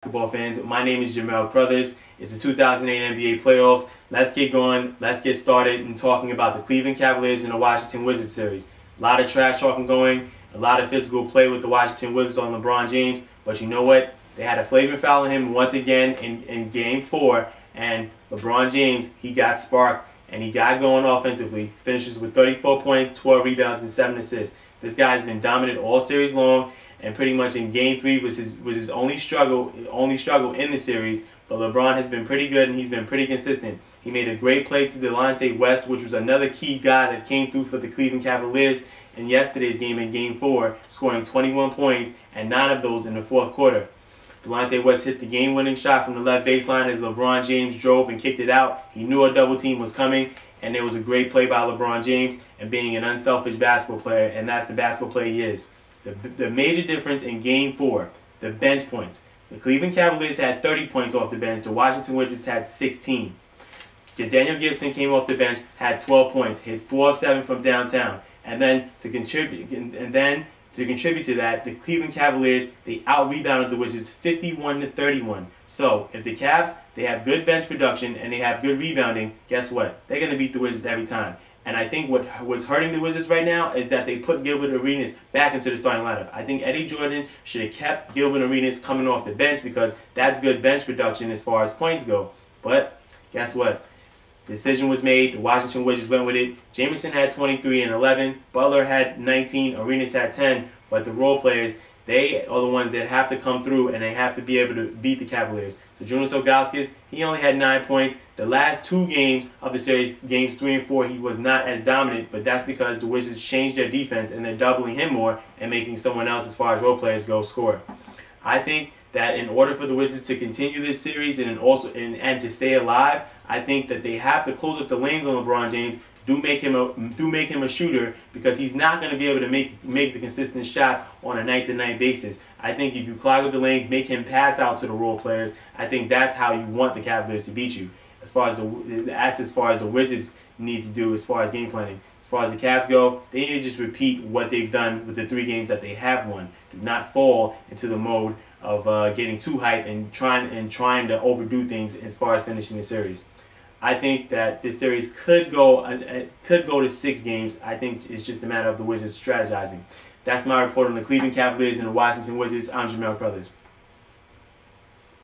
Basketball fans, my name is Jamel Crothers. It's the 2008 NBA Playoffs. Let's get going. Let's get started in talking about the Cleveland Cavaliers and the Washington Wizards series. A lot of trash talking going, a lot of physical play with the Washington Wizards on LeBron James. But you know what? They had a flagrant foul on him once again in Game 4. And LeBron James, he got sparked and he got going offensively. Finishes with 34 points, 12 rebounds, and 7 assists. This guy's been dominant all series long. And pretty much in Game 3 was his only struggle in the series. But LeBron has been pretty good and he's been pretty consistent. He made a great play to Delonte West, which was another key guy that came through for the Cleveland Cavaliers in yesterday's game in Game 4, scoring 21 points and 9 of those in the fourth quarter. Delonte West hit the game-winning shot from the left baseline as LeBron James drove and kicked it out. He knew a double team was coming, and it was a great play by LeBron James and being an unselfish basketball player, and that's the basketball player he is. The major difference in Game 4, the bench points. The Cleveland Cavaliers had 30 points off the bench. The Washington Wizards had 16. Daniel Gibson came off the bench, had 12 points, hit 4 of 7 from downtown. And then to contribute to that, the Cleveland Cavaliers, they out-rebounded the Wizards 51-31. So if the Cavs, they have good bench production and they have good rebounding, guess what? They're going to beat the Wizards every time. And I think what was hurting the Wizards right now is that they put Gilbert Arenas back into the starting lineup. I think Eddie Jordan should have kept Gilbert Arenas coming off the bench because that's good bench production as far as points go. But guess what? Decision was made. The Washington Wizards went with it. Jamison had 23 and 11. Butler had 19. Arenas had 10. But the role players, they are the ones that have to come through and they have to be able to beat the Cavaliers. So Jonas Ilgauskas, he only had 9 points. The last 2 games of the series, games 3 and 4, he was not as dominant, but that's because the Wizards changed their defense and they're doubling him more and making someone else, as far as role players go, score. I think that in order for the Wizards to continue this series and to stay alive, I think that they have to close up the lanes on LeBron James. Do make him a shooter, because he's not going to be able to make the consistent shots on a night-to-night basis. I think if you clog up the lanes, make him pass out to the role players, I think that's how you want the Cavaliers to beat you. As far as the Wizards need to do as far as game planning. As far as the Cavs go, they need to just repeat what they've done with the 3 games that they have won. Do not fall into the mode of getting too hyped and trying to overdo things as far as finishing the series. I think that this series could go to 6 games. I think it's just a matter of the Wizards strategizing. That's my report on the Cleveland Cavaliers and the Washington Wizards. I'm Jamel Crothers.